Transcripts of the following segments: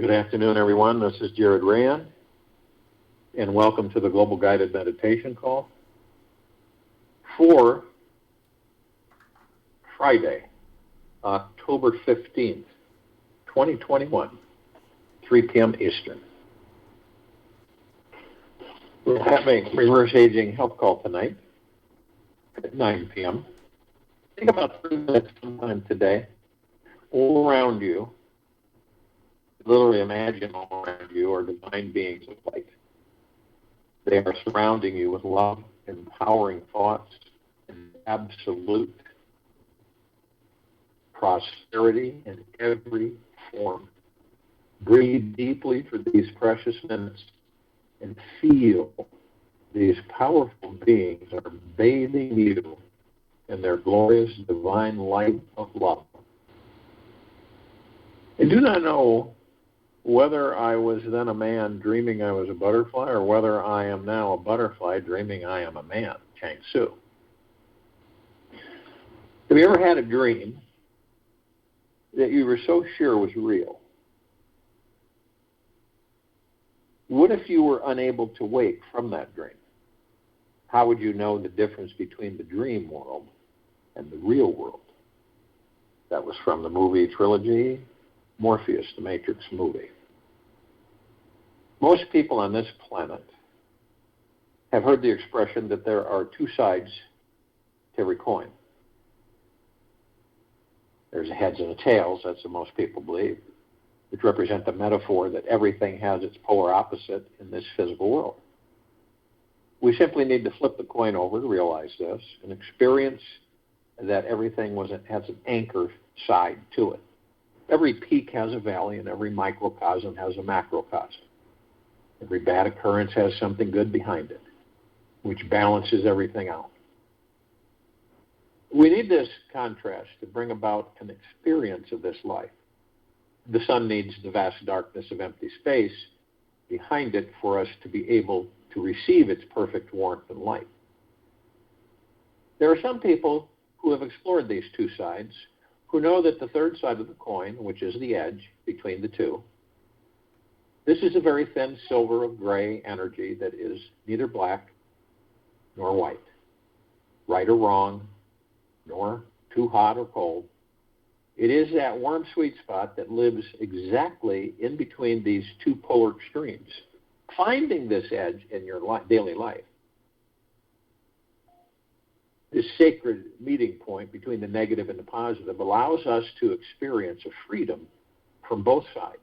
Good afternoon, everyone. This is Jared Rayan, and welcome to the Global Guided Meditation Call for Friday, October 15th, 2021, 3 p.m. Eastern. We're having reverse aging health call tonight at 9 p.m. Think about 3 minutes sometime today, all around you. Literally imagine all around you are divine beings of light. They are surrounding you with love, empowering thoughts, and absolute prosperity in every form. Breathe deeply for these precious minutes and feel these powerful beings are bathing you in their glorious divine light of love. I do not know whether I was then a man dreaming I was a butterfly or whether I am now a butterfly dreaming I am a man, Chang Tzu. Have you ever had a dream that you were so sure was real? What if you were unable to wake from that dream? How would you know the difference between the dream world and the real world? That was from the movie trilogy, Morpheus, the Matrix movie. Most people on this planet have heard the expression that there are two sides to every coin. There's the heads and the tails, that's what most people believe, which represent the metaphor that everything has its polar opposite in this physical world. We simply need to flip the coin over to realize this and experience that everything has an anchor side to it. Every peak has a valley, and every microcosm has a macrocosm. Every bad occurrence has something good behind it, which balances everything out. We need this contrast to bring about an experience of this life. The sun needs the vast darkness of empty space behind it for us to be able to receive its perfect warmth and light. There are some people who have explored these two sides, who know that the third side of the coin, which is the edge between the two, this is a very thin silver of gray energy that is neither black nor white, right or wrong, nor too hot or cold. It is that warm sweet spot that lives exactly in between these two polar extremes. Finding this edge in your daily life, this sacred meeting point between the negative and the positive, allows us to experience a freedom from both sides.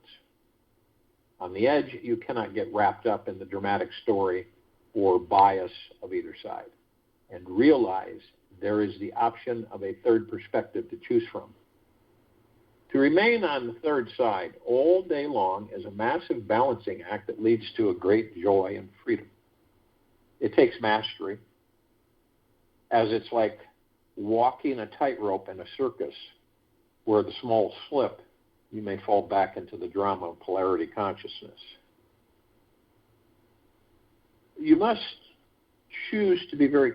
On the edge, you cannot get wrapped up in the dramatic story or bias of either side, and realize there is the option of a third perspective to choose from. To remain on the third side all day long is a massive balancing act that leads to a great joy and freedom. It takes mastery, as it's like walking a tightrope in a circus where the small slip, you may fall back into the drama of polarity consciousness. You must choose to be very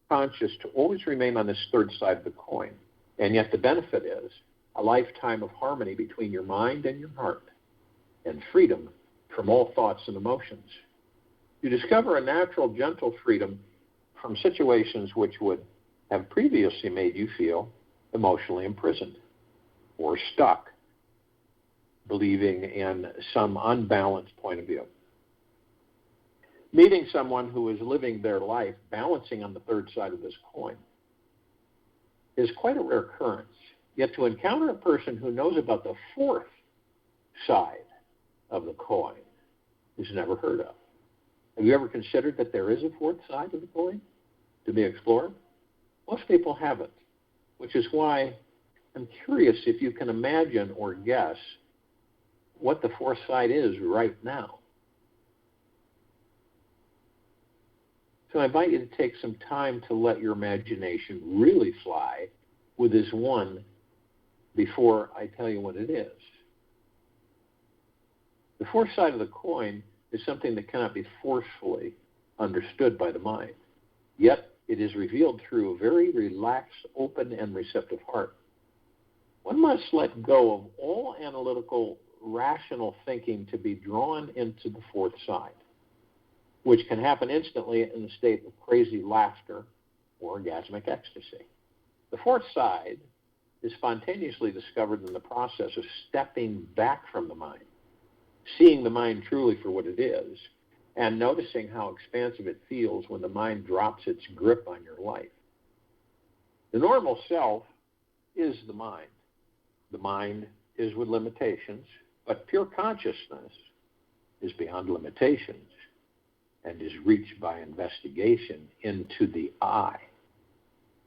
conscious to always remain on this third side of the coin. And yet the benefit is a lifetime of harmony between your mind and your heart, and freedom from all thoughts and emotions. You discover a natural, gentle freedom from situations which would have previously made you feel emotionally imprisoned or stuck, believing in some unbalanced point of view. Meeting someone who is living their life balancing on the third side of this coin is quite a rare occurrence. Yet to encounter a person who knows about the fourth side of the coin is never heard of. Have you ever considered that there is a fourth side of the coin to be explored? Most people haven't, which is why I'm curious if you can imagine or guess what the fourth side is right now. So I invite you to take some time to let your imagination really fly with this one before I tell you what it is. The fourth side of the coin is something that cannot be forcefully understood by the mind. Yet it is revealed through a very relaxed, open, and receptive heart. One must let go of all analytical rational thinking to be drawn into the fourth side, which can happen instantly in a state of crazy laughter or orgasmic ecstasy. The fourth side is spontaneously discovered in the process of stepping back from the mind, seeing the mind truly for what it is, and noticing how expansive it feels when the mind drops its grip on your life. The normal self is the mind. The mind is with limitations, but pure consciousness is beyond limitations and is reached by investigation into the I,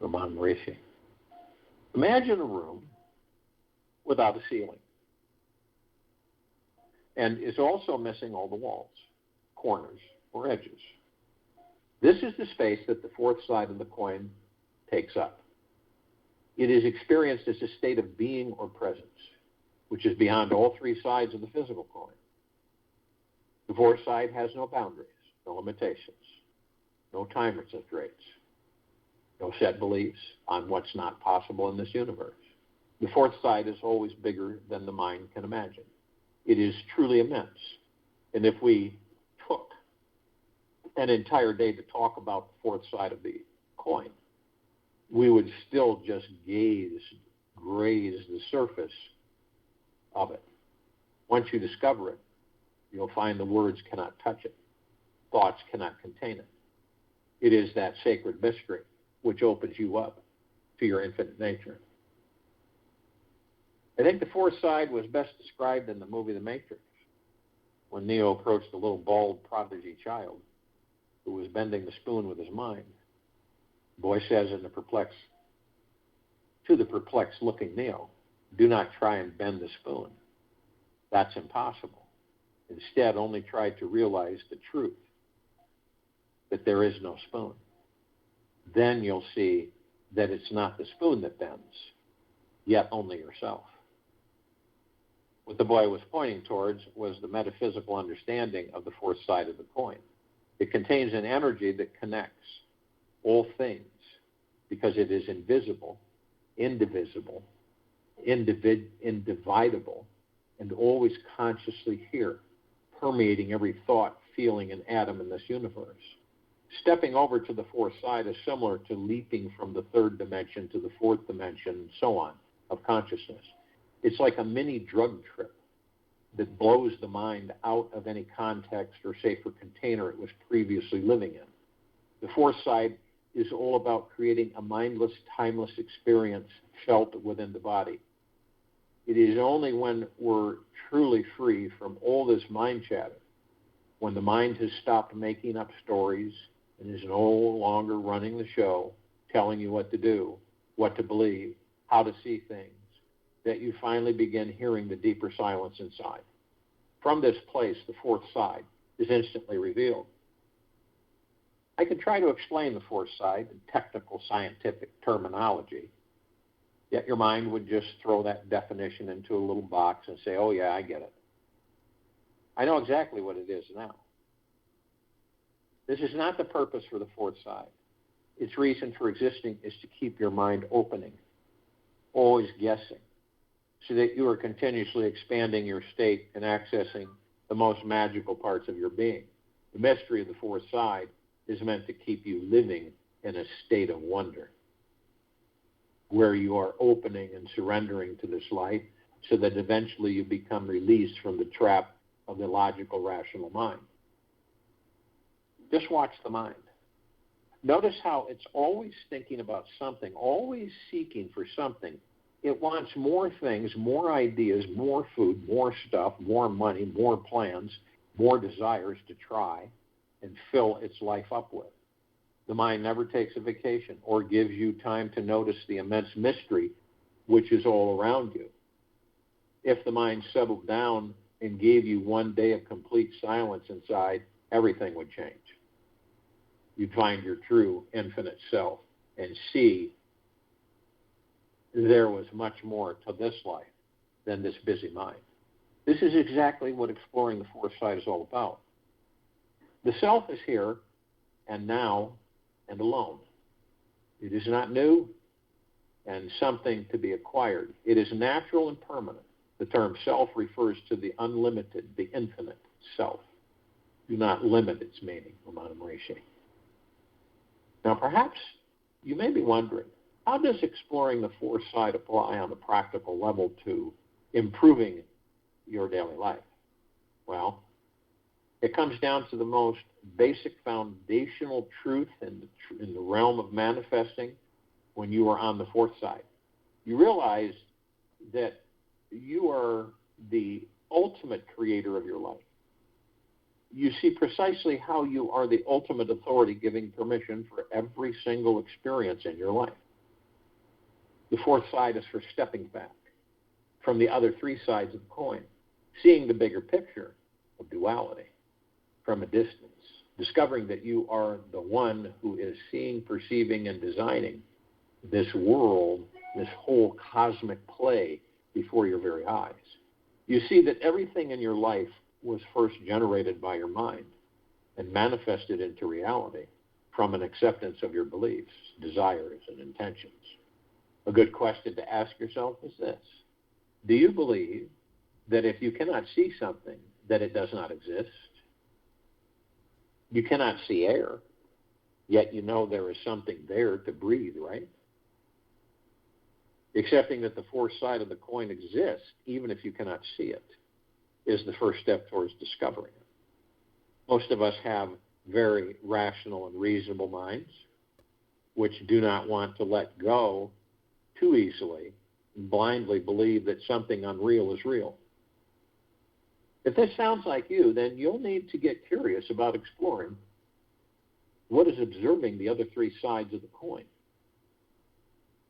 Ramon Rishi. Imagine a room without a ceiling, and is also missing all the walls, corners, or edges. This is the space that the fourth side of the coin takes up. It is experienced as a state of being or presence, which is beyond all three sides of the physical coin. The fourth side has no boundaries, no limitations, no time restraints, no set beliefs on what's not possible in this universe. The fourth side is always bigger than the mind can imagine. It is truly immense. And if we took an entire day to talk about the fourth side of the coin, we would still just graze the surface of it. Once you discover it, you'll find the words cannot touch it. Thoughts cannot contain it. It is that sacred mystery which opens you up to your infinite nature. I think the fourth side was best described in the movie The Matrix, when Neo approached a little bald prodigy child who was bending the spoon with his mind. The boy says to the perplexed looking Neo, "Do not try and bend the spoon. That's impossible. Instead, only try to realize the truth, that there is no spoon. Then you'll see that it's not the spoon that bends, yet only yourself." What the boy was pointing towards was the metaphysical understanding of the fourth side of the coin. It contains an energy that connects all things because it is invisible, indivisible, indivisible, and always consciously here, permeating every thought, feeling, and atom in this universe. Stepping over to the fourth side is similar to leaping from the third dimension to the fourth dimension, and so on, of consciousness. It's like a mini drug trip that blows the mind out of any context or safer container it was previously living in. The fourth side is all about creating a mindless, timeless experience felt within the body. It is only when we're truly free from all this mind chatter, when the mind has stopped making up stories and is no longer running the show, telling you what to do, what to believe, how to see things, that you finally begin hearing the deeper silence inside. From this place, the fourth side is instantly revealed. I could try to explain the fourth side in technical scientific terminology, yet your mind would just throw that definition into a little box and say, "Oh yeah, I get it." I know exactly what it is now. This is not the purpose for the fourth side. Its reason for existing is to keep your mind opening, always guessing, so that you are continuously expanding your state and accessing the most magical parts of your being. The mystery of the fourth side is meant to keep you living in a state of wonder, where you are opening and surrendering to this light so that eventually you become released from the trap of the logical, rational mind. Just watch the mind. Notice how it's always thinking about something, always seeking for something. It wants more things, more ideas, more food, more stuff, more money, more plans, more desires to try and fill its life up with. The mind never takes a vacation or gives you time to notice the immense mystery which is all around you. If the mind settled down and gave you one day of complete silence inside, everything would change. You'd find your true infinite self and see there was much more to this life than this busy mind. This is exactly what exploring the fourth side is all about. The self is here and now and alone. It is not new and something to be acquired. It is natural and permanent. The term self refers to the unlimited, the infinite self. Do not limit its meaning, Ramana Maharishi. Now, perhaps you may be wondering, how does exploring the fourth side apply on a practical level to improving your daily life? Well, it comes down to the most basic foundational truth in the realm of manifesting when you are on the fourth side. You realize that you are the ultimate creator of your life. You see precisely how you are the ultimate authority giving permission for every single experience in your life. The fourth side is for stepping back from the other three sides of the coin, seeing the bigger picture of duality from a distance, discovering that you are the one who is seeing, perceiving, and designing this world, this whole cosmic play before your very eyes. You see that everything in your life was first generated by your mind and manifested into reality from an acceptance of your beliefs, desires, and intentions. A good question to ask yourself is this: do you believe that if you cannot see something, that it does not exist? You cannot see air, yet you know there is something there to breathe, right? Accepting that the fourth side of the coin exists, even if you cannot see it, is the first step towards discovering it. Most of us have very rational and reasonable minds, which do not want to let go too easily and blindly believe that something unreal is real. If this sounds like you, then you'll need to get curious about exploring what is observing the other three sides of the coin.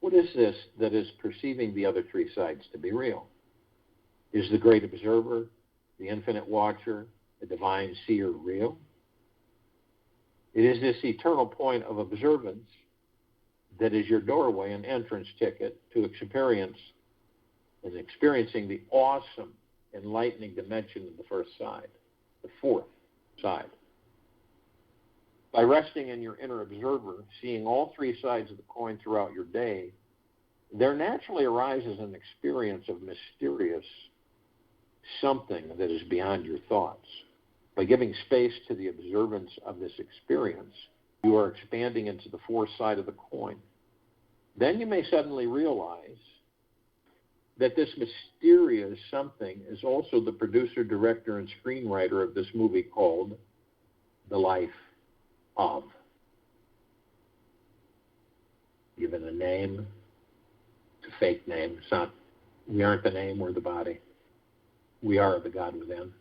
What is this that is perceiving the other three sides to be real? Is the great observer, the infinite watcher, the divine seer real? It is this eternal point of observance that is your doorway and entrance ticket to experiencing the awesome, enlightening dimension of the first side, the fourth side. By resting in your inner observer, seeing all three sides of the coin throughout your day, there naturally arises an experience of mysterious something that is beyond your thoughts. By giving space to the observance of this experience, you are expanding into the fourth side of the coin. Then you may suddenly realize that this mysterious something is also the producer, director, and screenwriter of this movie called The Life of. Given a name, it's a fake name. It's not, we aren't the name, we're the body. We are the God within.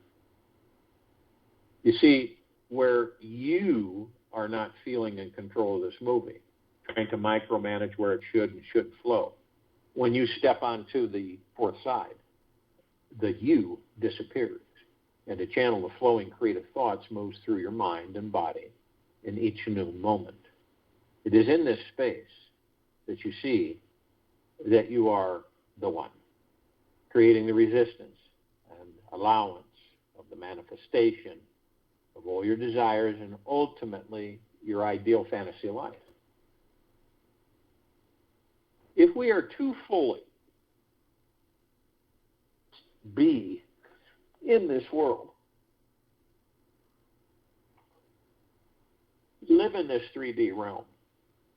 You see, where you are not feeling in control of this movie, trying to micromanage where it should and shouldn't flow, when you step onto the fourth side, the you disappears, and a channel of flowing creative thoughts moves through your mind and body in each new moment. It is in this space that you see that you are the one, creating the resistance and allowance of the manifestation of all your desires and ultimately your ideal fantasy life. If we are too fully be in this world, live in this 3D realm,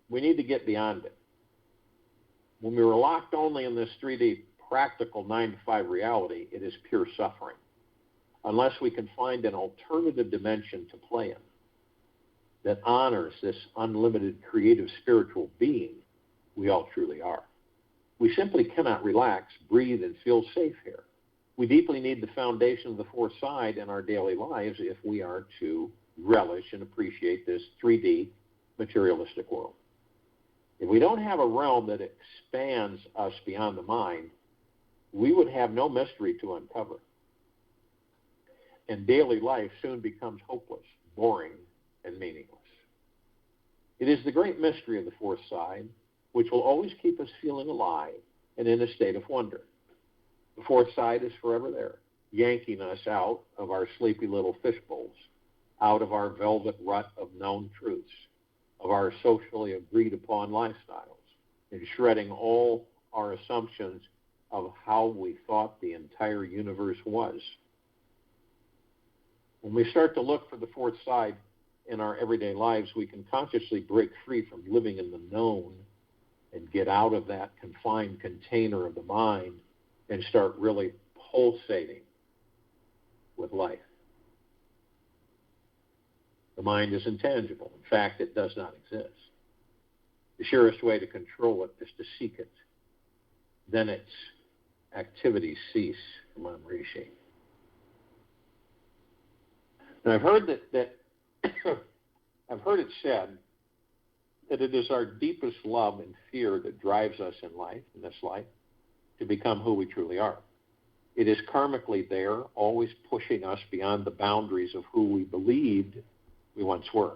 we need to get beyond it. When we were locked only in this 3D practical 9-to-5 reality, it is pure suffering. Unless we can find an alternative dimension to play in that honors this unlimited creative spiritual being we all truly are. We simply cannot relax, breathe, and feel safe here. We deeply need the foundation of the fourth side in our daily lives if we are to relish and appreciate this 3D materialistic world. If we don't have a realm that expands us beyond the mind, we would have no mystery to uncover. And daily life soon becomes hopeless, boring, and meaningless. It is the great mystery of the fourth side, which will always keep us feeling alive and in a state of wonder. The fourth side is forever there, yanking us out of our sleepy little fishbowls, out of our velvet rut of known truths, of our socially agreed upon lifestyles, and shredding all our assumptions of how we thought the entire universe was. When we start to look for the fourth side in our everyday lives, we can consciously break free from living in the known and get out of that confined container of the mind and start really pulsating with life. The mind is intangible. In fact, it does not exist. The surest way to control it is to seek it. Then its activities cease from unleashing. And I've heard I've heard it said that it is our deepest love and fear that drives us in this life, to become who we truly are. It is karmically there, always pushing us beyond the boundaries of who we believed we once were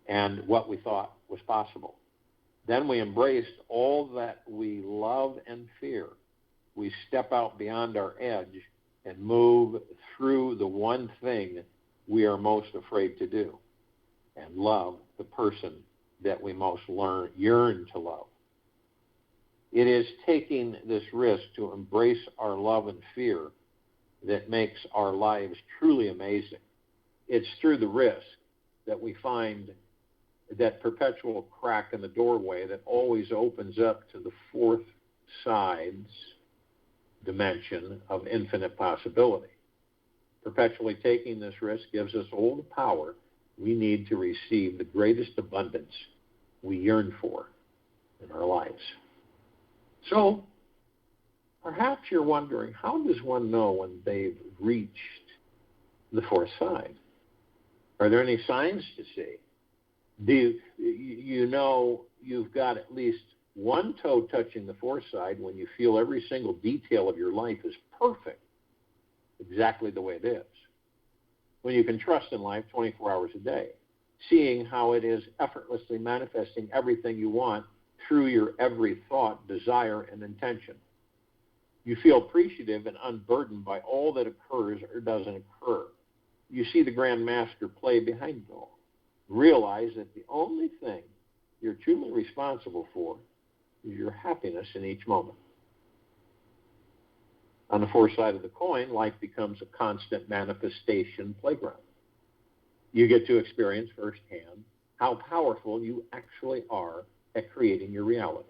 and what we thought was possible. Then we embraced all that we love and fear. We step out beyond our edge and move through the one thing we are most afraid to do, and love the person that we most yearn to love. It is taking this risk to embrace our love and fear that makes our lives truly amazing. It's through the risk that we find that perpetual crack in the doorway that always opens up to the fourth side's dimension of infinite possibility. Perpetually taking this risk gives us all the power we need to receive the greatest abundance we yearn for in our lives. So, perhaps you're wondering, how does one know when they've reached the fourth side? Are there any signs to see? Do you know you've got at least one toe touching the fourth side when you feel every single detail of your life is perfect, exactly the way it is? When you can trust in life 24 hours a day, seeing how it is effortlessly manifesting everything you want through your every thought, desire, and intention. You feel appreciative and unburdened by all that occurs or doesn't occur. You see the Grand Master play behind it all. Realize that the only thing you're truly responsible for is your happiness in each moment. On the fourth side of the coin, life becomes a constant manifestation playground. You get to experience firsthand how powerful you actually are at creating your reality.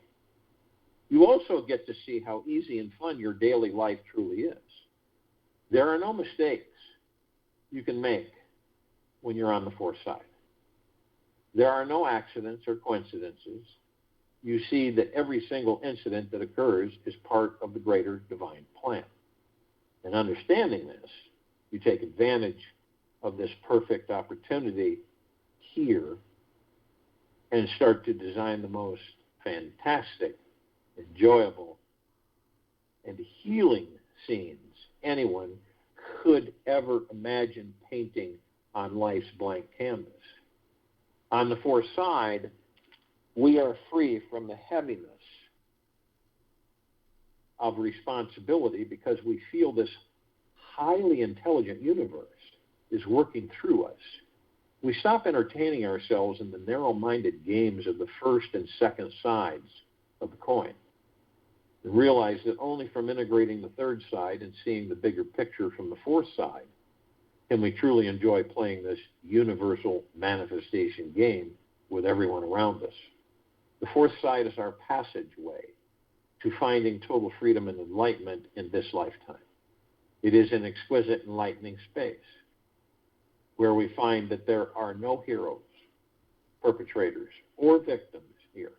You also get to see how easy and fun your daily life truly is. There are no mistakes you can make when you're on the fourth side. There are no accidents or coincidences. You see that every single incident that occurs is part of the greater divine plan. And understanding this, you take advantage of this perfect opportunity here and start to design the most fantastic, enjoyable, and healing scenes anyone could ever imagine painting on life's blank canvas. On the fourth side, we are free from the heaviness of responsibility because we feel this highly intelligent universe is working through us. We stop entertaining ourselves in the narrow-minded games of the first and second sides of the coin and realize that only from integrating the third side and seeing the bigger picture from the fourth side can we truly enjoy playing this universal manifestation game with everyone around us. The fourth side is our passageway to finding total freedom and enlightenment in this lifetime. It is an exquisite, enlightening space where we find that there are no heroes, perpetrators, or victims here.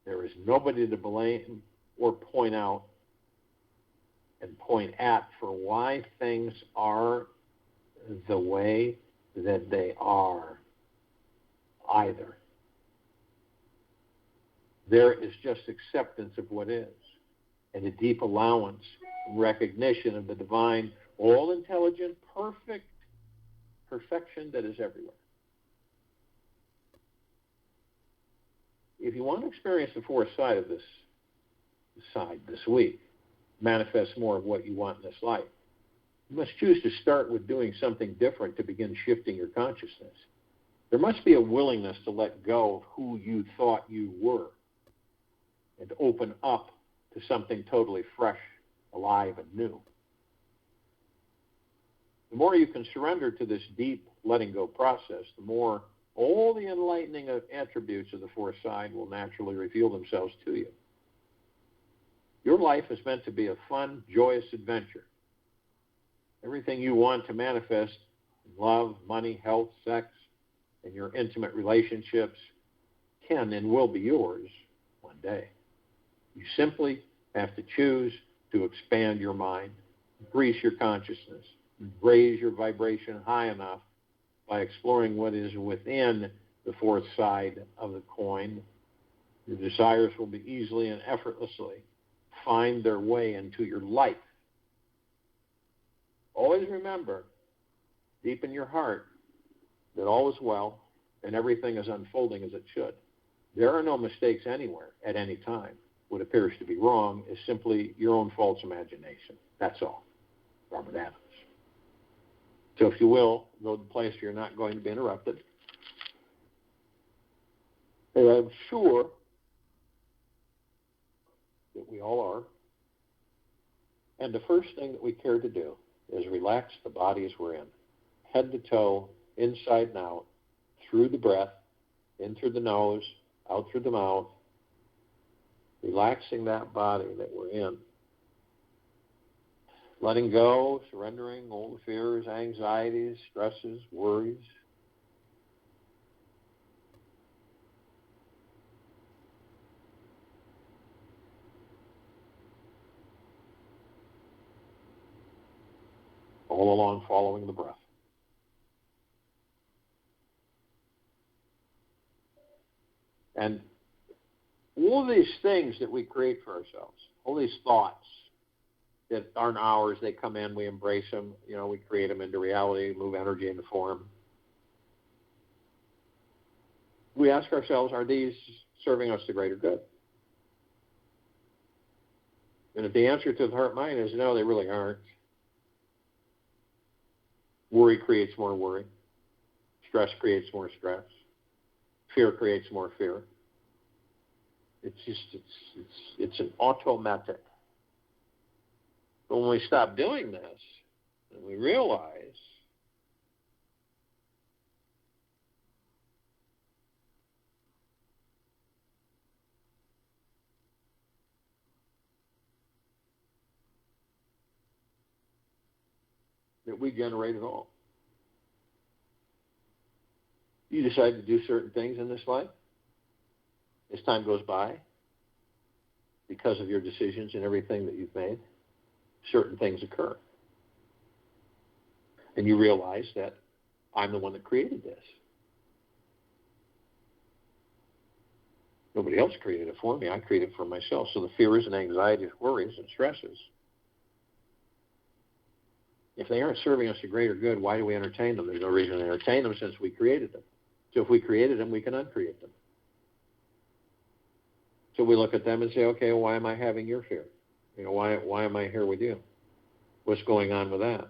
There is nobody to blame or point out and point at for why things are the way that they are either. There is just acceptance of what is and a deep allowance and recognition of the divine, all-intelligent, perfect perfection that is everywhere. If you want to experience the fourth side of this week, manifest more of what you want in this life, you must choose to start with doing something different to begin shifting your consciousness. There must be a willingness to let go of who you thought you were and open up to something totally fresh, alive, and new. The more you can surrender to this deep letting go process, the more all the enlightening attributes of the fourth side will naturally reveal themselves to you. Your life is meant to be a fun, joyous adventure. Everything you want to manifest in love, money, health, sex, and your intimate relationships can and will be yours one day. You simply have to choose to expand your mind, increase your consciousness, raise your vibration high enough by exploring what is within the fourth side of the coin. Your desires will be easily and effortlessly find their way into your life. Always remember, deep in your heart, that all is well and everything is unfolding as it should. There are no mistakes anywhere at any time. What appears to be wrong is simply your own false imagination. That's all. Robert Adams. So if you will, go to the place where you're not going to be interrupted. And I'm sure that we all are. And the first thing that we care to do is relax the bodies we're in, head to toe, inside and out, through the breath, in through the nose, out through the mouth, relaxing that body that we're in. Letting go, surrendering all the fears, anxieties, stresses, worries. All along following the breath. And all of these things that we create for ourselves, all these thoughts that aren't ours, they come in, we embrace them, we create them into reality, move energy into form. We ask ourselves, are these serving us the greater good? And if the answer to the heart mind is no, they really aren't. Worry creates more worry. Stress creates more stress. Fear creates more fear. It's an automatic. But when we stop doing this, and we realize that we generate it all. You decide to do certain things in this life. As time goes by, because of your decisions and everything that you've made, certain things occur. And you realize that I'm the one that created this. Nobody else created it for me. I created it for myself. So the fears and anxieties, worries and stresses, if they aren't serving us a greater good, why do we entertain them? There's no reason to entertain them since we created them. So if we created them, we can uncreate them. So we look at them and say, okay, why am I having your fear? Why am I here with you? What's going on with that?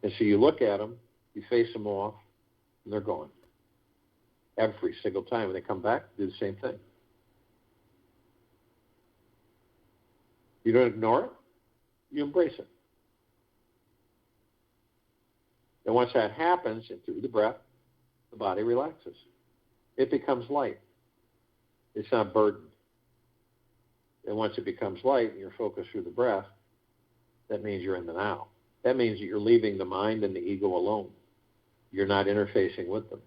And so you look at them, you face them off, and they're gone. Every single time when they come back, do the same thing. You don't ignore it, you embrace it. And once that happens, and through the breath, the body relaxes. It becomes light. It's not burdened. And once it becomes light and you're focused through the breath, that means you're in the now. That means that you're leaving the mind and the ego alone. You're not interfacing with them.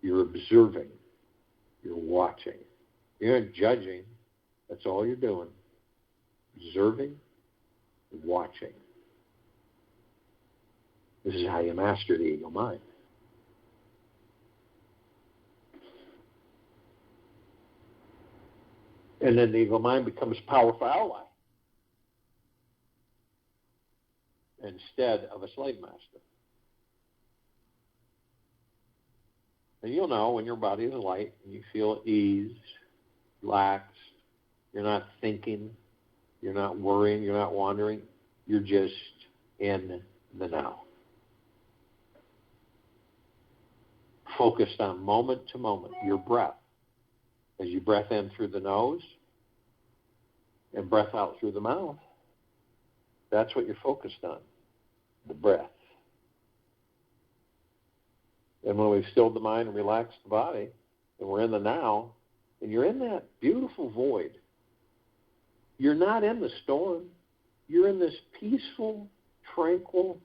You're observing. You're watching. You're not judging. That's all you're doing. Observing, watching. This is how you master the ego mind. And then the ego mind becomes a powerful ally instead of a slave master. And you'll know when your body is light and you feel at ease, relaxed, you're not thinking, you're not worrying, you're not wandering, you're just in the now. Focused on moment to moment, your breath. As you breath in through the nose, and breath out through the mouth. That's what you're focused on, the breath. And when we've stilled the mind and relaxed the body, and we're in the now, and you're in that beautiful void, you're not in the storm. You're in this peaceful, tranquil,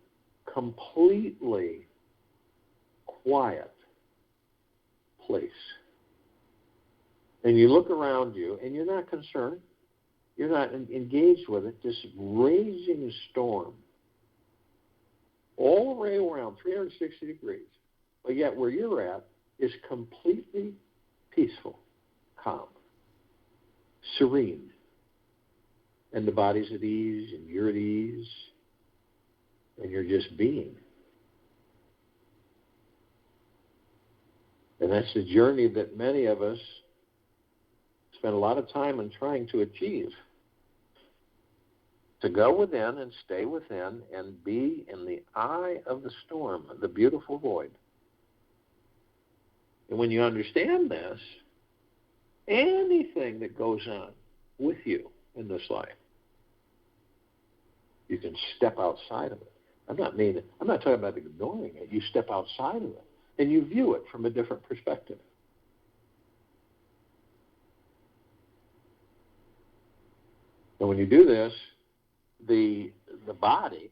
completely quiet place. And you look around you, and you're not concerned. You're not engaged with it. This raging storm all the way around, 360 degrees. But yet where you're at is completely peaceful, calm, serene. And the body's at ease, and you're at ease, and you're just being. And that's the journey that many of us spend a lot of time in trying to achieve. To go within and stay within and be in the eye of the storm, the beautiful void. And when you understand this, anything that goes on with you in this life, you can step outside of it. I'm not talking about ignoring it. You step outside of it, and you view it from a different perspective. And when you do this, the body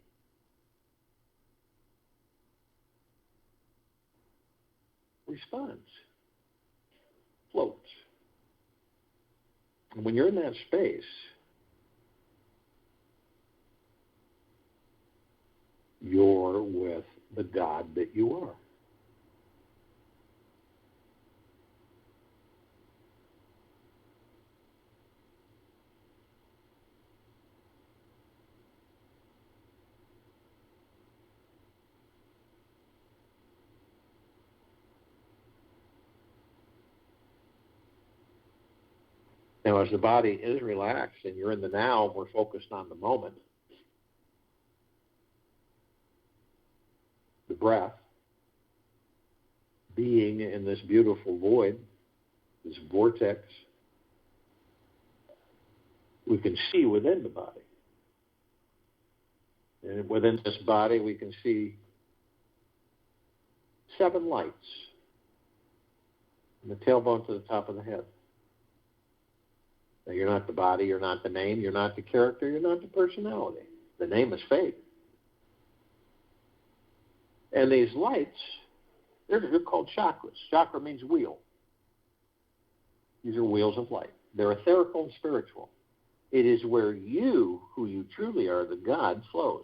responds, floats. And when you're in that space, you're with the God that you are. Now, as the body is relaxed and you're in the now, we're focused on the moment. The breath, being in this beautiful void, this vortex, we can see within the body. And within this body, we can see 7 lights from the tailbone to the top of the head. Now, you're not the body, you're not the name, you're not the character, you're not the personality. The name is fate. And these lights, they're called chakras. Chakra means wheel. These are wheels of light. They're etherical and spiritual. It is where you, who you truly are, the God, flows.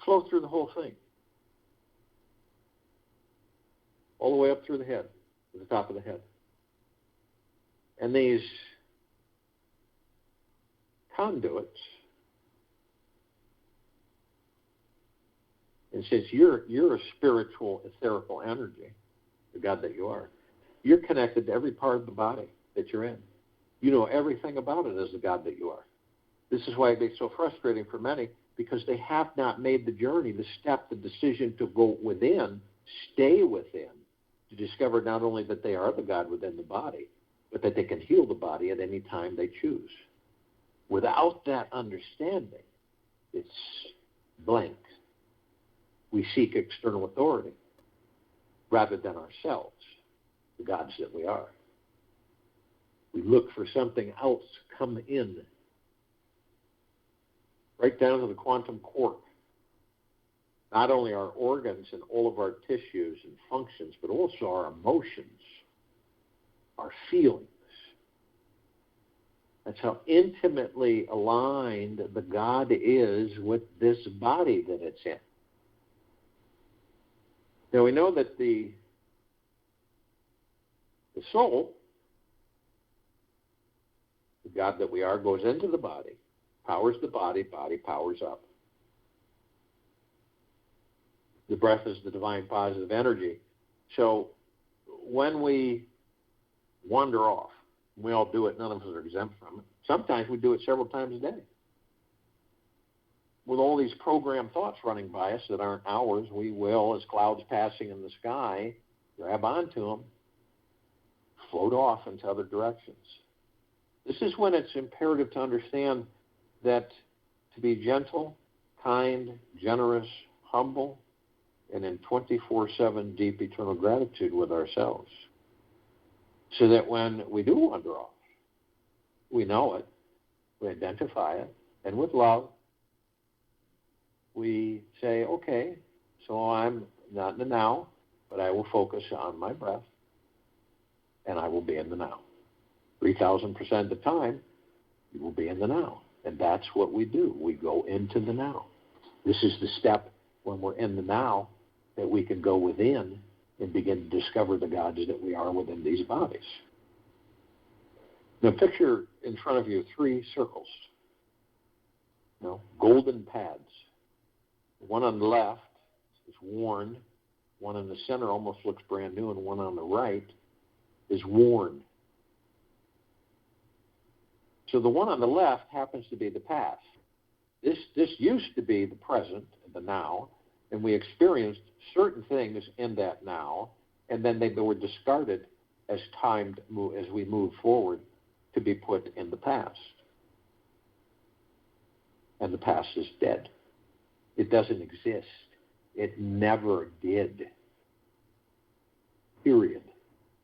Flow through the whole thing. All the way up through the head, to the top of the head. And these conduits, and since you're a spiritual, etherical energy, the God that you are, you're connected to every part of the body that you're in. You know everything about it as the God that you are. This is why it makes so frustrating for many, because they have not made the journey, the step, the decision to go within, stay within, to discover not only that they are the God within the body, but that they can heal the body at any time they choose. Without that understanding, it's blank. We seek external authority rather than ourselves, the gods that we are. We look for something else to come in, right down to the quantum quark. Not only our organs and all of our tissues and functions, but also our emotions, our feelings. That's how intimately aligned the God is with this body that it's in. Now we know that the soul, the God that we are, goes into the body, powers the body, body powers up. The breath is the divine positive energy. So when we wander off, we all do it, none of us are exempt from it. Sometimes we do it several times a day. With all these programmed thoughts running by us that aren't ours, we will, as clouds passing in the sky, grab onto them, float off into other directions. This is when it's imperative to understand that to be gentle, kind, generous, humble, and in 24/7 deep eternal gratitude with ourselves. So that when we do wander off, we know it, we identify it, and with love, we say, okay, so I'm not in the now, but I will focus on my breath, and I will be in the now. 3,000% of the time, you will be in the now. And that's what we do. We go into the now. This is the step when we're in the now that we can go within and begin to discover the gods that we are within these bodies. Now picture in front of you 3 circles, golden pads. One on the left is worn, one in the center almost looks brand new, and one on the right is worn. So the one on the left happens to be the past. This used to be the present, the now, and we experienced certain things in that now, and then they were discarded as we move forward to be put in the past. And the past is dead. It doesn't exist. It never did. Period.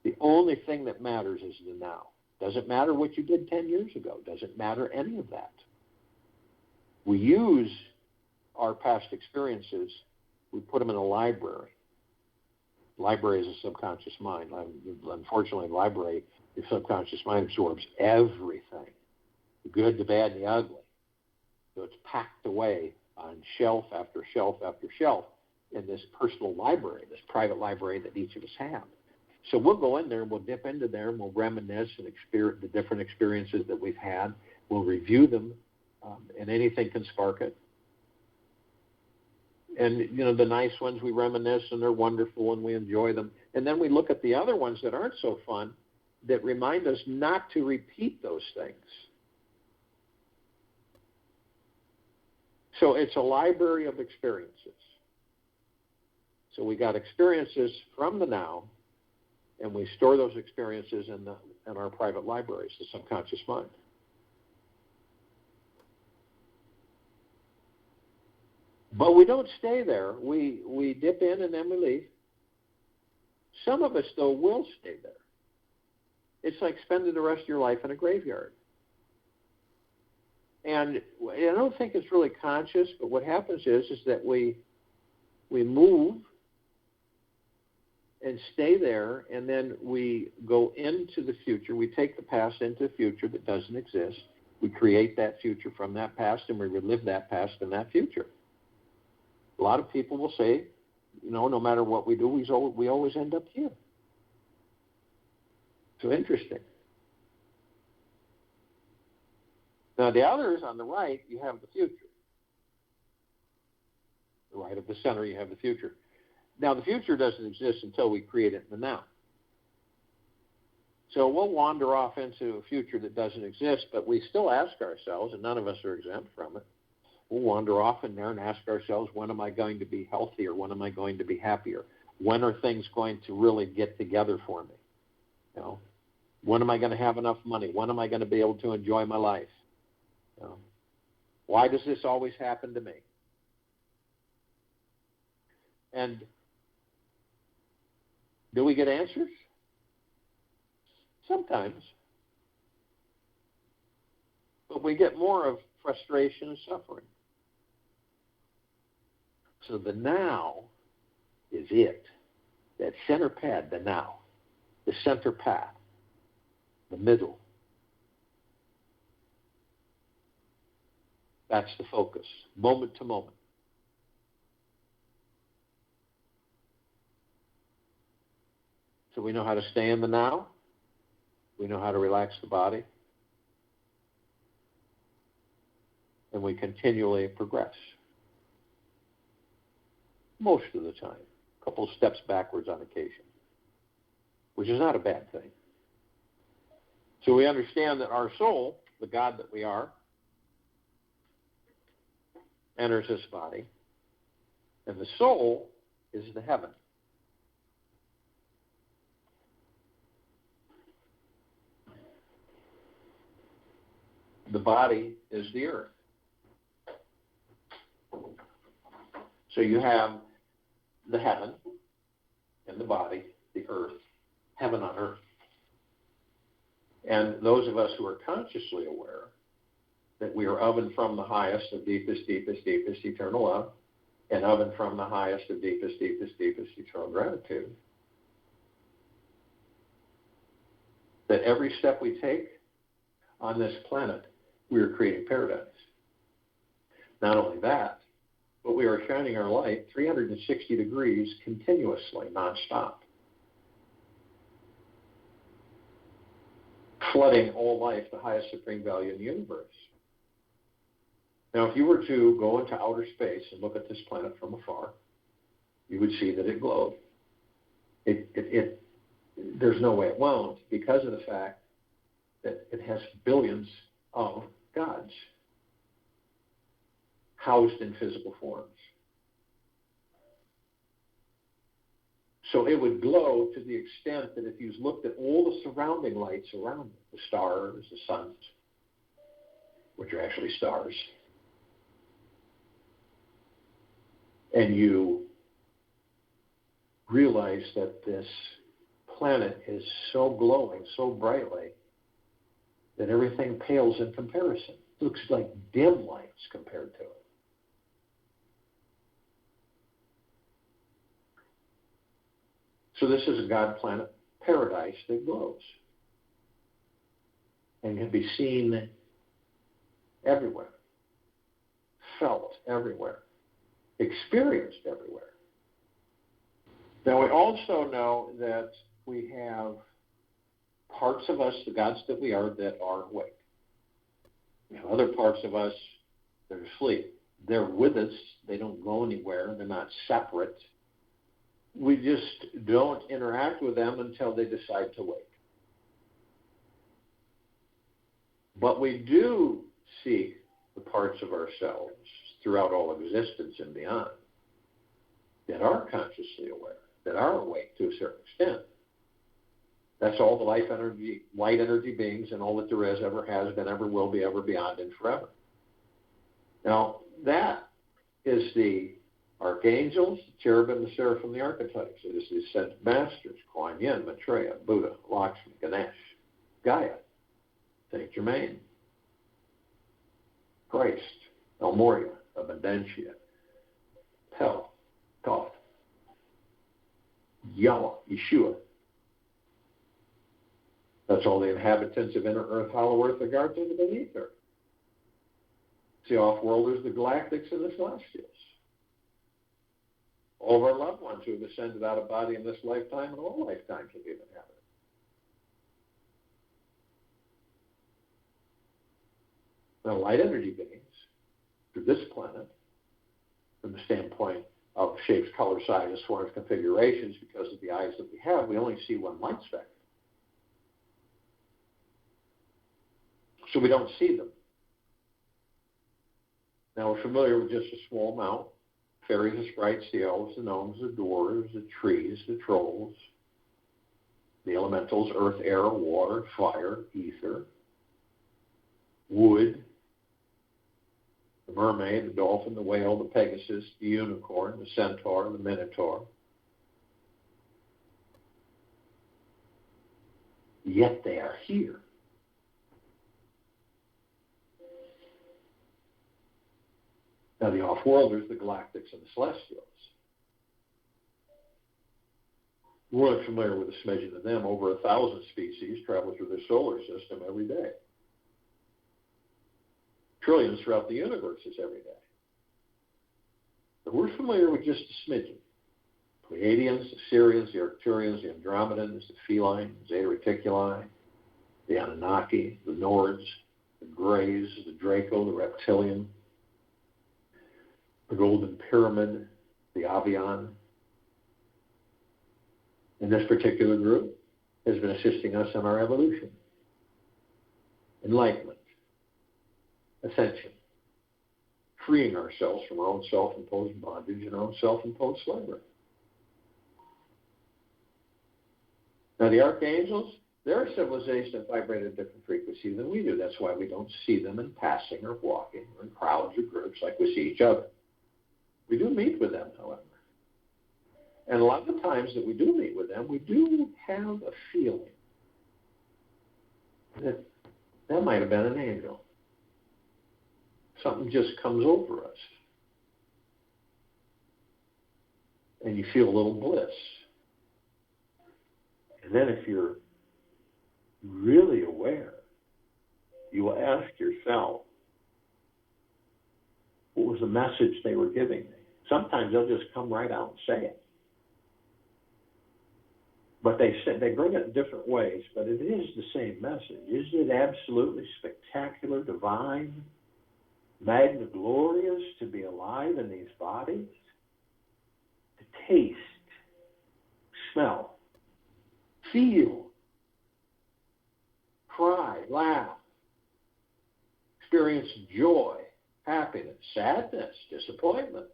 The only thing that matters is the now. Doesn't matter what you did 10 years ago. Doesn't matter any of that. We use our past experiences, we put them in a library. Library is a subconscious mind. Unfortunately, library, the subconscious mind absorbs everything, the good, the bad, and the ugly. So it's packed away on shelf after shelf after shelf in this personal library, this private library that each of us have. So we'll go in there, we'll dip into there, and we'll reminisce and experience the different experiences that we've had. We'll review them, and anything can spark it. And, the nice ones we reminisce, and they're wonderful, and we enjoy them. And then we look at the other ones that aren't so fun, that remind us not to repeat those things. So it's a library of experiences. So we got experiences from the now, and we store those experiences in our private libraries, the subconscious mind. But we don't stay there. We dip in and then we leave. Some of us, though, will stay there. It's like spending the rest of your life in a graveyard. And I don't think it's really conscious, but what happens is that we move and stay there, and then we go into the future. We take the past into the future that doesn't exist. We create that future from that past, and we relive that past in that future. A lot of people will say, no matter what we do, we always end up here. So interesting. Now, the others on the right, you have the future. The right of the center, you have the future. Now, the future doesn't exist until we create it in the now. So we'll wander off into a future that doesn't exist, but we still ask ourselves, and none of us are exempt from it, we'll wander off in there and ask ourselves, when am I going to be healthier? When am I going to be happier? When are things going to really get together for me? When am I going to have enough money? When am I going to be able to enjoy my life? Why does this always happen to me? And do we get answers? Sometimes. But we get more of frustration and suffering. So the now is it. That center pad, the now. The center path. The middle. That's the focus, moment to moment. So we know how to stay in the now. We know how to relax the body. And we continually progress. Most of the time. A couple of steps backwards on occasion. Which is not a bad thing. So we understand that our soul, the God that we are, enters this body. And the soul is the heaven. the body is the earth. So you have the heaven and the body, the earth, heaven on earth. And those of us who are consciously aware that we are of and from the highest of deepest, deepest, deepest eternal love, and of and from the highest of deepest, deepest, deepest eternal gratitude, that every step we take on this planet, we are creating paradise. Not only that, but we are shining our light 360 degrees continuously, nonstop, flooding all life the highest supreme value in the universe. Now, if you were to go into outer space and look at this planet from afar, you would see that it glowed. There's no way it won't, because of the fact that it has billions of gods housed in physical forms. So it would glow to the extent that if you looked at all the surrounding lights around it, the stars, the suns, which are actually stars, and you realize that this planet is so glowing, so brightly, that everything pales in comparison. It looks like dim lights compared to it. So this is a God planet paradise that glows and can be seen everywhere, felt everywhere, experienced everywhere. Now, we also know that we have parts of us, the gods that we are, that are awake. We have other parts of us that are asleep. They're with us. They don't go anywhere. They're not separate. We just don't interact with them until they decide to wake. But we do seek the parts of ourselves throughout all existence and beyond that are consciously aware, that are awake to a certain extent. That's all the light energy beings and all that there is, ever has been, ever will be, ever beyond, and forever. Now, that is the archangels, the cherubim, the seraphim, the archetypes. It is the ascended masters, Kuan Yin, Maitreya, Buddha, Lakshmi, Ganesh, Gaia, Saint Germain, Christ, El Morya, Abundantia, Pel, Thoth, Yahweh, Yeshua. That's all the inhabitants of inner earth, hollow earth, the guards of the beneath earth. The off-worlders, the galactics, and the celestials. All of our loved ones who have ascended out of body in this lifetime and all lifetimes of human inhabitants. Now, light energy beings, through this planet, from the standpoint of shapes, color, sizes, forms, configurations, because of the eyes that we have, we only see one light spectrum. So we don't see them. Now, we're familiar with just a small amount. Fairies, the sprites, the elves, the gnomes, the dwarves, the trees, the trolls, the elementals, earth, air, water, fire, ether, wood, the mermaid, the dolphin, the whale, the pegasus, the unicorn, the centaur, the minotaur. Yet they are here. Now, the off-worlders, the galactics, and the celestials. We're only familiar with a smidgen of them. Over 1,000 species travel through the solar system every day. Trillions throughout the universes every day. But we're familiar with just a smidgen. Pleiadians, the Sirians, the Arcturians, the Andromedans, the Feline, Zeta Reticuli, the Anunnaki, the Nords, the Greys, the Draco, the Reptilian, the Golden Pyramid, the Avian. And this particular group has been assisting us in our evolution, enlightenment, ascension, freeing ourselves from our own self-imposed bondage and our own self-imposed slavery. Now, the archangels, There are civilizations that vibrate at a different frequency than we do. That's why we don't see them in passing or walking or in crowds or groups like we see each other. We do meet with them, however. And a lot of the times that we do meet with them, we do have a feeling that that might have been an angel. Something just comes over us. And you feel a little bliss. And then if you're really aware, you will ask yourself, what was the message they were giving me? Sometimes they'll just come right out and say it. But they bring it in different ways, but it is the same message. Isn't it absolutely spectacular, divine, magna glorious to be alive in these bodies? To taste, smell, feel, cry, laugh, experience joy, happiness, sadness, disappointment.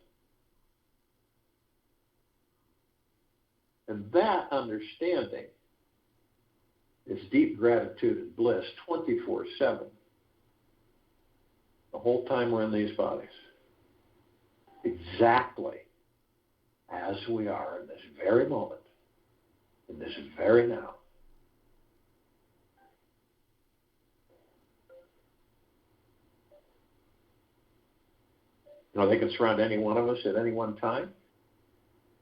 And that understanding is deep gratitude and bliss 24/7. The whole time we're in these bodies. Exactly as we are in this very moment, in this very now. You know, they can surround any one of us at any one time.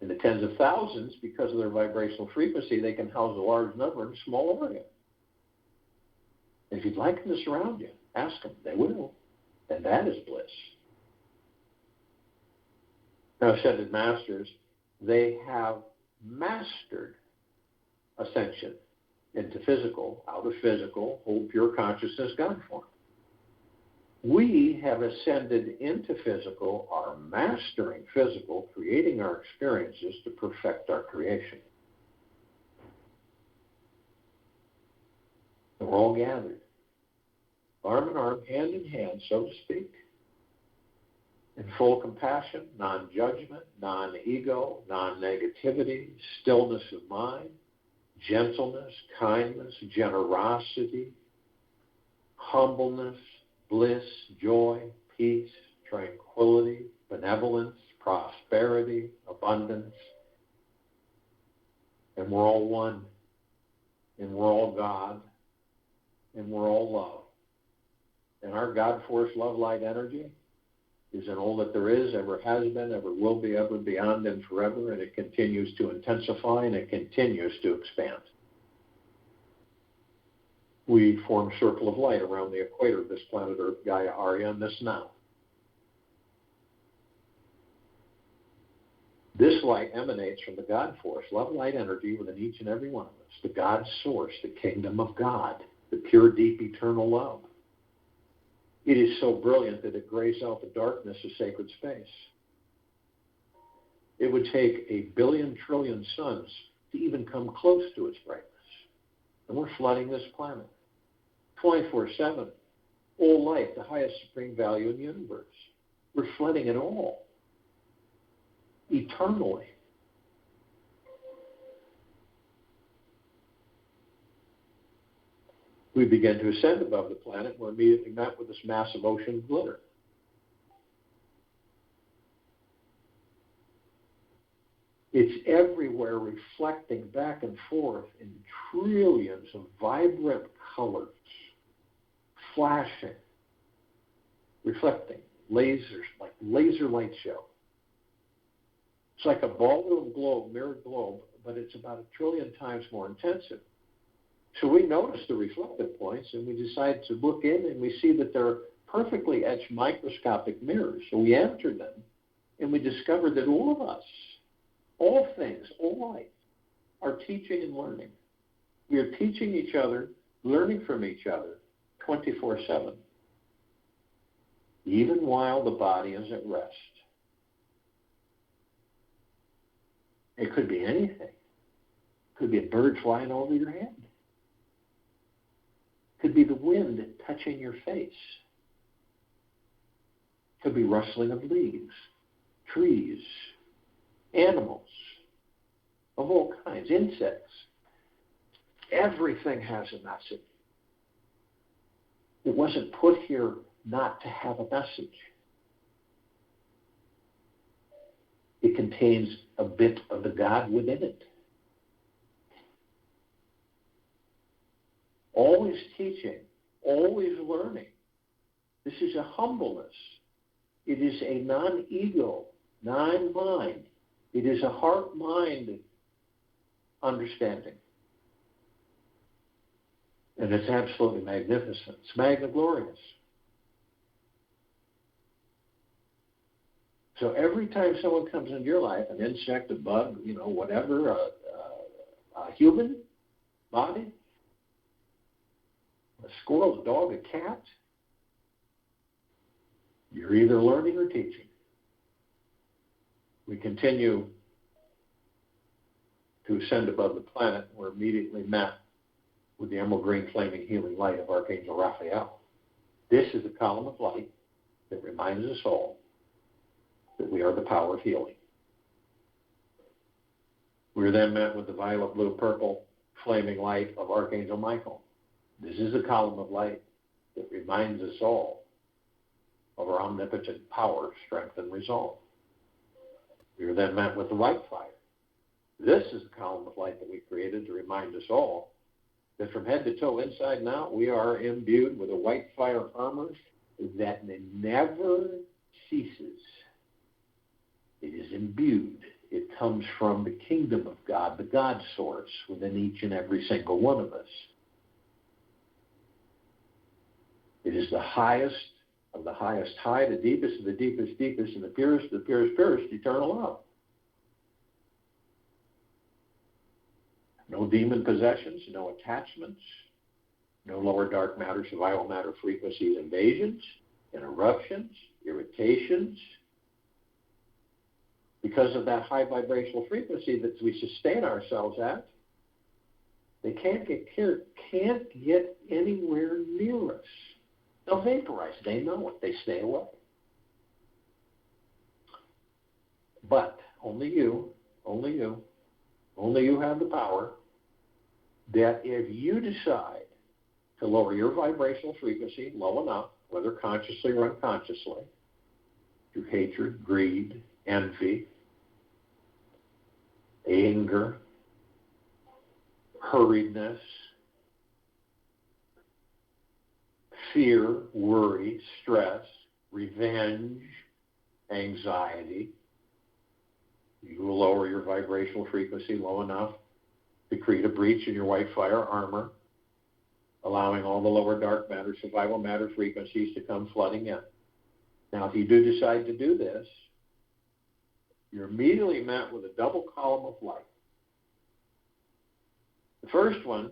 In the tens of thousands, because of their vibrational frequency, they can house a large number in a small area. And if you'd like them to surround you, ask them. They will. And that is bliss. Now, Ascended Masters, they have mastered ascension into physical, out of physical, whole pure consciousness, God form. We have ascended into physical, are mastering physical, creating our experiences to perfect our creation. And we're all gathered, arm in arm, hand in hand, so to speak, in full compassion, non-judgment, non-ego, non-negativity, stillness of mind, gentleness, kindness, generosity, humbleness, bliss, joy, peace, tranquility, benevolence, prosperity, abundance. And we're all one. And we're all God. And we're all love. And our God force, love, light, energy is in all that there is, ever has been, ever will be, ever beyond and forever. And it continues to intensify and it continues to expand. We form a circle of light around the equator of this planet Earth, Gaia, Arya, and this now. This light emanates from the God force, love, light, energy within each and every one of us, the God source, the kingdom of God, the pure, deep, eternal love. It is so brilliant that it grays out the darkness of sacred space. It would take 1 billion trillion suns to even come close to its brightness. And we're flooding this planet. 24/7, all life, the highest supreme value in the universe. We're flooding it all, eternally. We begin to ascend above the planet. We're immediately met with this massive ocean of glitter. It's everywhere, reflecting back and forth in trillions of vibrant colors, flashing, reflecting, lasers, like laser light show. It's like a ballroom globe, mirrored globe, but it's about 1 trillion times more intensive. So we notice the reflective points, and we decide to look in, and we see that they're perfectly etched microscopic mirrors. So we enter them, and we discover that all of us, all things, all life, are teaching and learning. We are teaching each other, learning from each other, 24/7, even while the body is at rest. It could be anything. It could be a bird flying over your head. It could be the wind touching your face. It could be rustling of leaves, trees, animals of all kinds, insects. Everything has a message. It wasn't put here not to have a message. It contains a bit of the God within it. Always teaching, always learning. This is a humbleness. It is a non-ego, non-mind. It is a heart-mind understanding. And it's absolutely magnificent. It's magna-glorious. So every time someone comes into your life, an insect, a bug, whatever, a human body, a squirrel, a dog, a cat, you're either learning or teaching. We continue to ascend above the planet. We're immediately met with the emerald green flaming healing light of Archangel Raphael. This is the column of light that reminds us all that we are the power of healing. We are then met with the violet, blue, purple flaming light of Archangel Michael. This is the column of light that reminds us all of our omnipotent power, strength, and resolve. We are then met with the white fire. This is the column of light that we created to remind us all that from head to toe, inside and out, we are imbued with a white fire armor that never ceases. It is imbued. It comes from the kingdom of God, the God source within each and every single one of us. It is the highest of the highest high, the deepest of the deepest deepest, and the purest of the purest purest, eternal love. No demon possessions, no attachments, no lower dark matter, survival matter, frequencies, invasions, interruptions, irritations. Because of that high vibrational frequency that we sustain ourselves at, they can't get anywhere near us. They'll vaporize. They know it. They stay away. But only you have the power that if you decide to lower your vibrational frequency low enough, whether consciously or unconsciously, through hatred, greed, envy, anger, hurriedness, fear, worry, stress, revenge, anxiety, you will lower your vibrational frequency low enough to create a breach in your white fire armor, allowing all the lower dark matter, survival matter frequencies to come flooding in. Now, if you do decide to do this, you're immediately met with a double column of light. The first one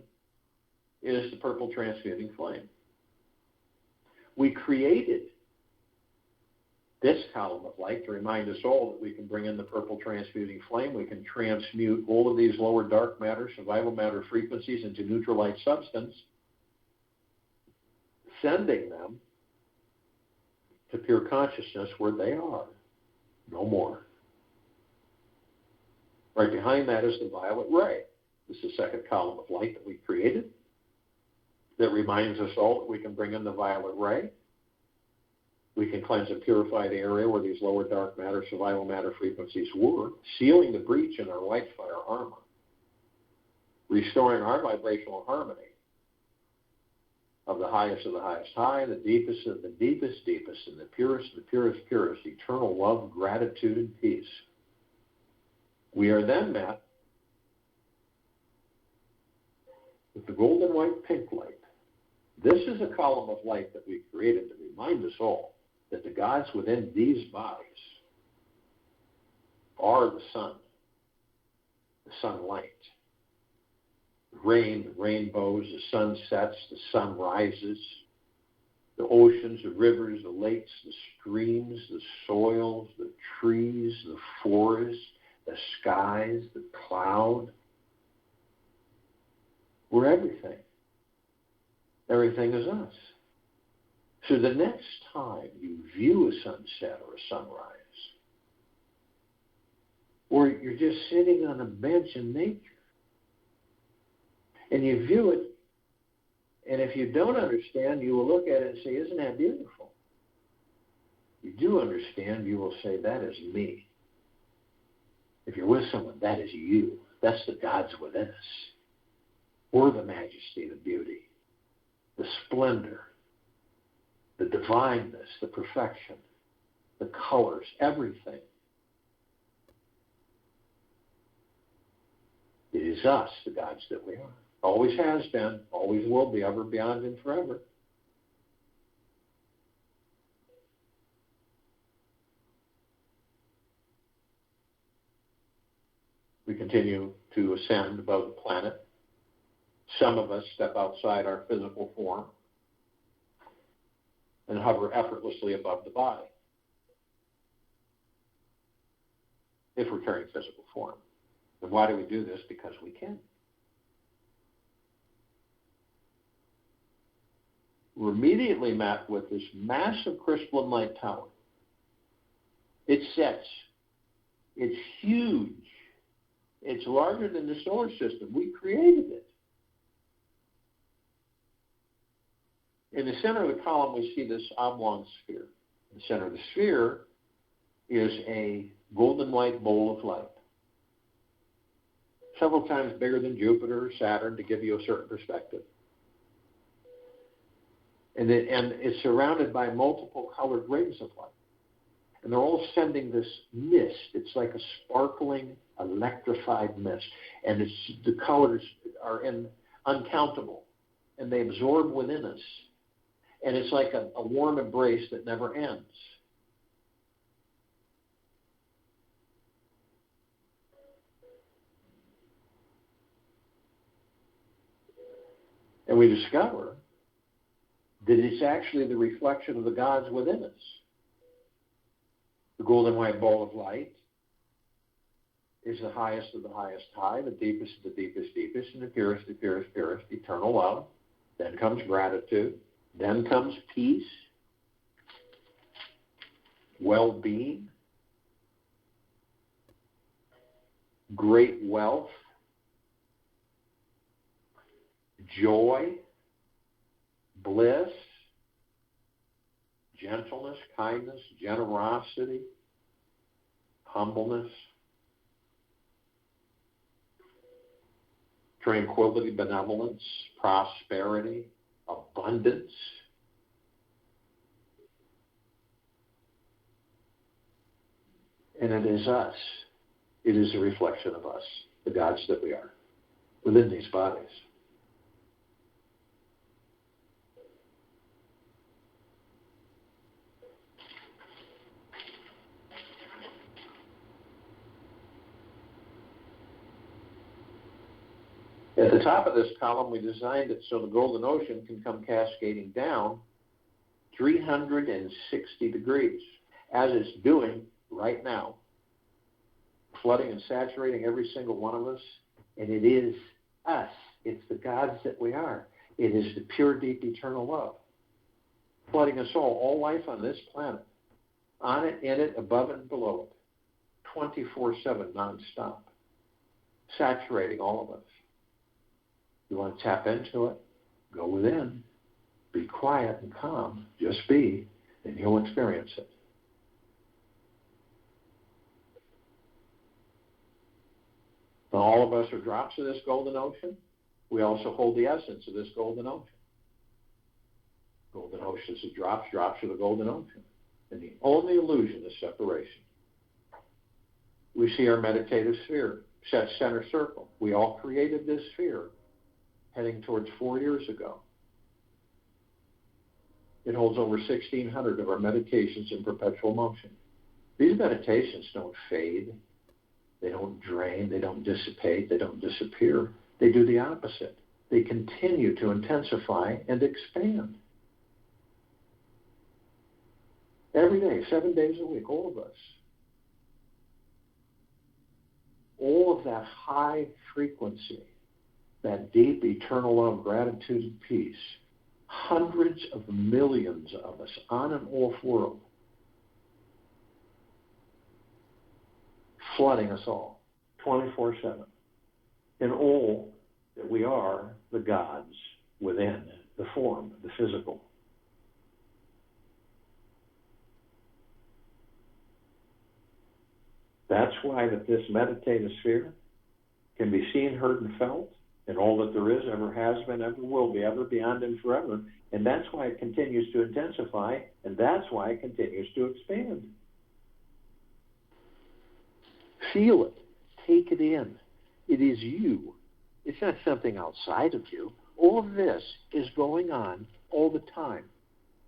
is the purple transmuting flame. We created this column of light to remind us all that we can bring in the purple transmuting flame. We can transmute all of these lower dark matter, survival matter frequencies into neutral light substance, sending them to pure consciousness where they are. No more. Right behind that is the violet ray. This is the second column of light that we created that reminds us all that we can bring in the violet ray. We can cleanse and purify the area where these lower dark matter, survival matter frequencies were, sealing the breach in our white fire armor, restoring our vibrational harmony of the highest high, the deepest of the deepest deepest, and the purest of the purest purest, eternal love, gratitude, and peace. We are then met with the golden white pink light. This is a column of light that we created to remind us all that the gods within these bodies are the sun, the sunlight, rain, the rainbows, the sun sets, the sun rises, the oceans, the rivers, the lakes, the streams, the soils, the trees, the forests, the skies, the cloud. We're everything. Everything is us. So the next time you view a sunset or a sunrise, or you're just sitting on a bench in nature, And you view it, and if you don't understand, you will look at it and say, isn't that beautiful? You do understand, you will say, that is me. If you're with someone, that is you. That's the God's within us. We're the majesty, the beauty, the splendor, the divineness, the perfection, the colors, everything. It is us, the gods that we are. Always has been, always will be, ever, beyond, and forever. We continue to ascend above the planet. Some of us step outside our physical form and hover effortlessly above the body, if we're carrying physical form. And why do we do this? Because we can. We're immediately met with this massive crystalline light tower. It sets. It's huge. It's larger than the solar system. We created it. In the center of the column, we see this oblong sphere. In the center of the sphere is a golden white bowl of light, several times bigger than Jupiter or Saturn, to give you a certain perspective. And it's surrounded by multiple colored rings of light. And they're all sending this mist. It's like a sparkling, electrified mist. And the colors are uncountable. And they absorb within us. And it's like a warm embrace that never ends. And we discover that it's actually the reflection of the gods within us. The golden white ball of light is the highest of the highest high, the deepest of the deepest deepest, and the purest, eternal love. Then comes gratitude. Then comes peace, well-being, great wealth, joy, bliss, gentleness, kindness, generosity, humbleness, tranquility, benevolence, prosperity, abundance. And it is us. It is a reflection of us, the gods that we are, within these bodies. At the top of this column, we designed it so the Golden Ocean can come cascading down 360 degrees, as it's doing right now, flooding and saturating every single one of us. And it is us. It's the gods that we are. It is the pure, deep, eternal love, flooding us all life on this planet, on it, in it, above it, and below it, 24/7, nonstop, saturating all of us. You want to tap into it? Go within. Be quiet and calm. Just be, and you'll experience it. Now, all of us are drops of this golden ocean. We also hold the essence of this golden ocean. Golden ocean is the drops of the golden ocean. And the only illusion is separation. We see our meditative sphere, set center circle. We all created this sphere heading towards 4 years ago. It holds over 1,600 of our meditations in perpetual motion. These meditations don't fade. They don't drain. They don't dissipate. They don't disappear. They do the opposite. They continue to intensify and expand. Every day, 7 days a week, all of us. All of that high frequency, that deep, eternal love, gratitude, and peace, hundreds of millions of us on and off world, flooding us all, 24/7. And all that we are the gods within the form, the physical. That's why that this meditative sphere can be seen, heard, and felt, and all that there is, ever has been, ever will be, ever, beyond, and forever. And that's why it continues to intensify, and that's why it continues to expand. Feel it. Take it in. It is you. It's not something outside of you. All of this is going on all the time,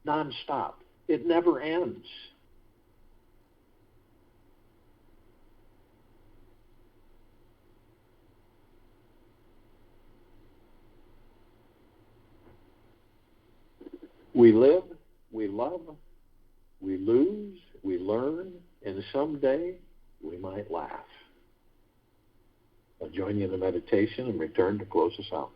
nonstop. It never ends. We live, we love, we lose, we learn, and someday we might laugh. I'll join you in the meditation and return to close us out.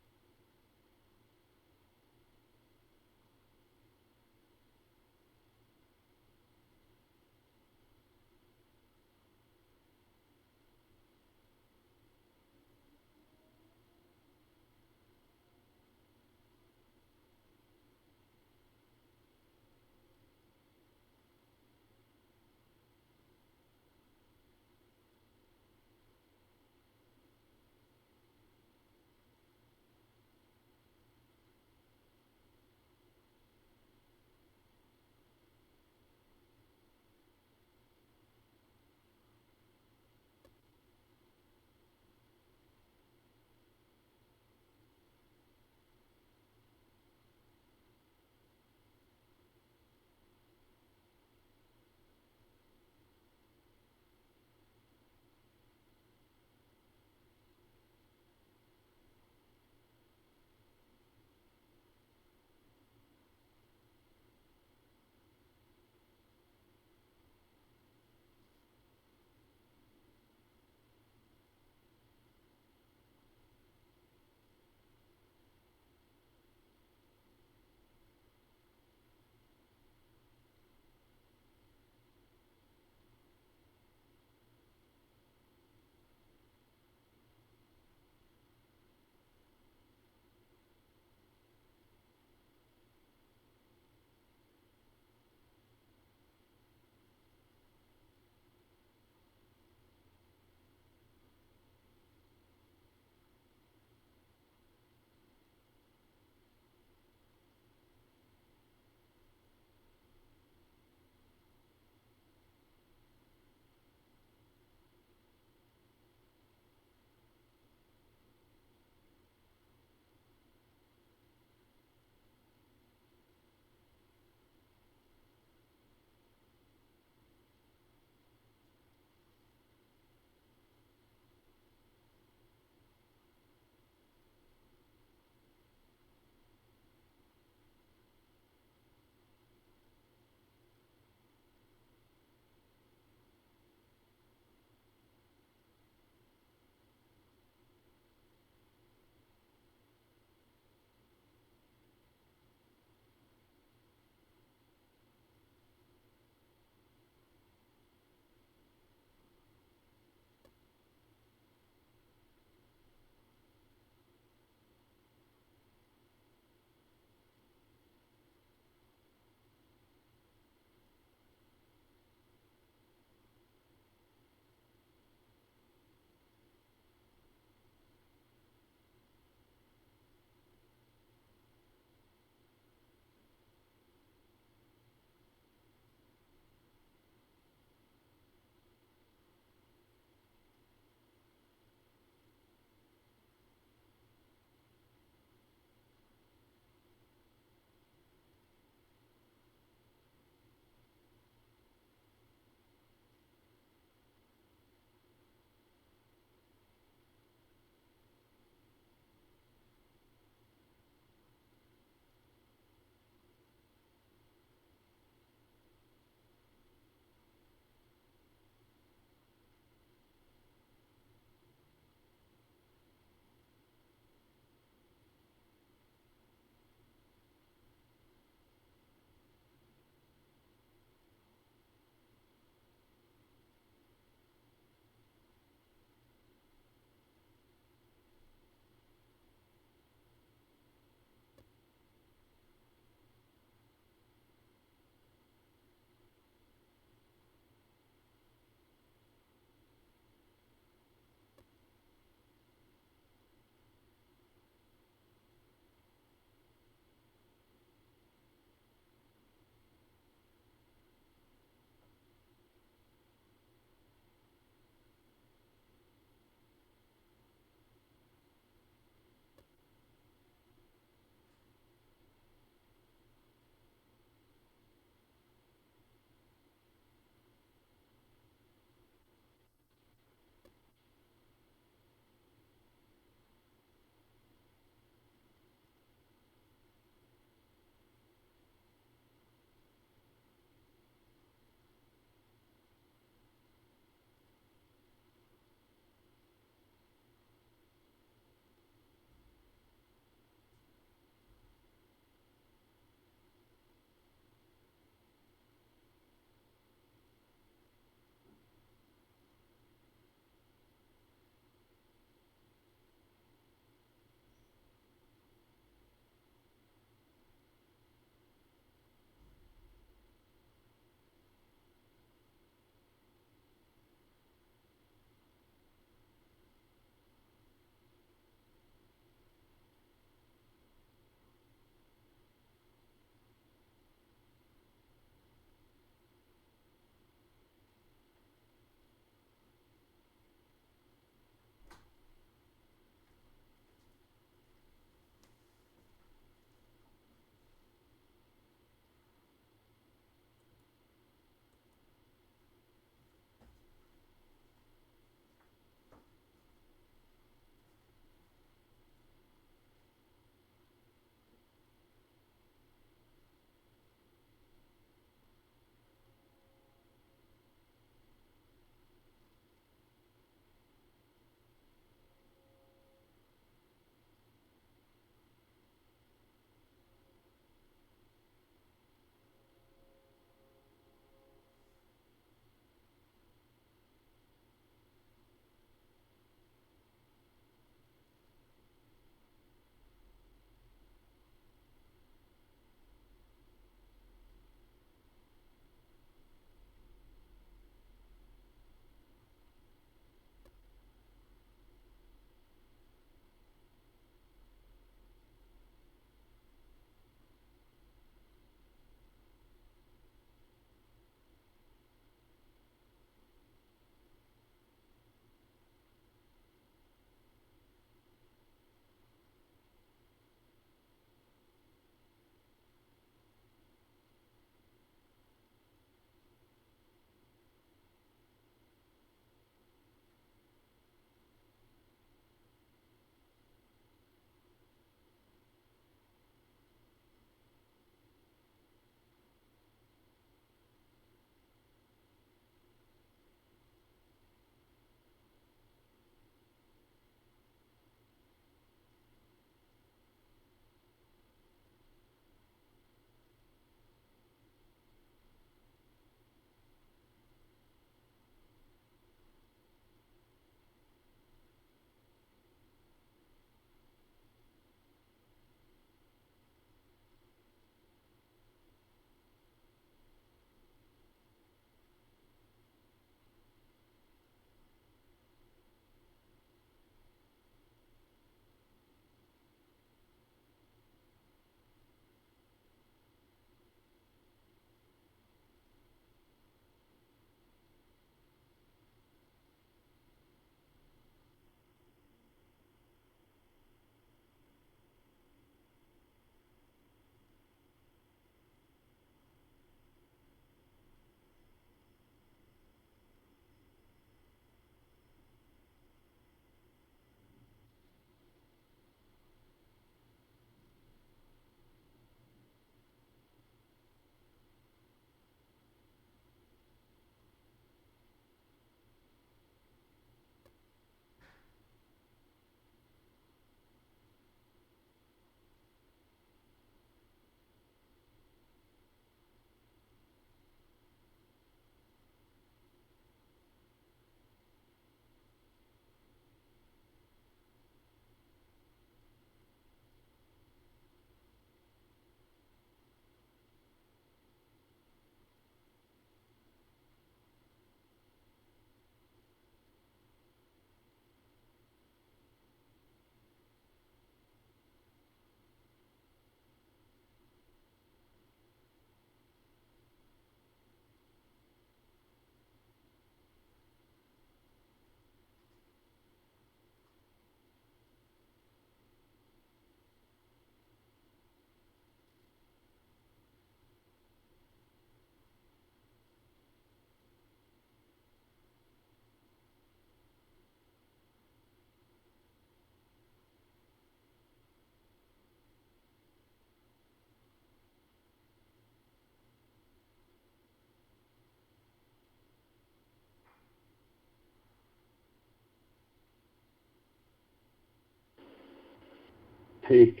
take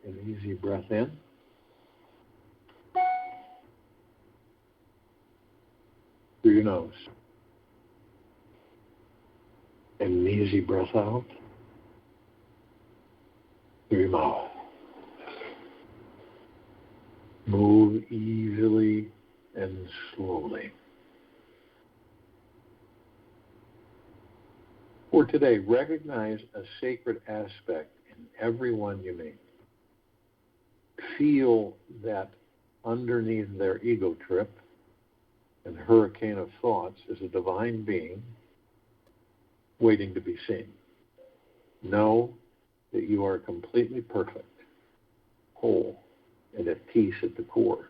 an easy breath in. Through your nose. And an easy breath out. Through your mouth. Move easily and slowly. For today, recognize a sacred aspect in everyone you meet. Feel that underneath their ego trip and hurricane of thoughts is a divine being waiting to be seen. Know that you are completely perfect, whole, and at peace at the core.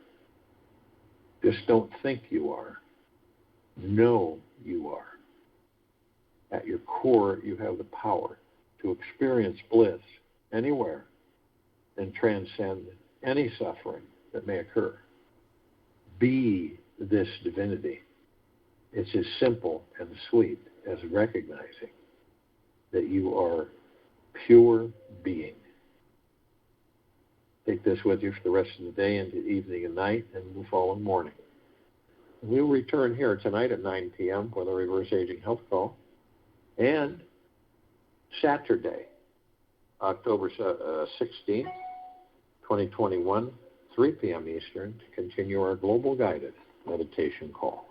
Just don't think you are. Know you are. At your core, you have the power to experience bliss anywhere and transcend any suffering that may occur. Be this divinity. It's as simple and sweet as recognizing that you are pure being. Take this with you for the rest of the day into evening and night and the following morning. We'll return here tonight at 9 p.m. for the Reverse Aging Health Call. And Saturday, October 16th, 2021, 3 p.m. Eastern, to continue our Global Guided Meditation Call.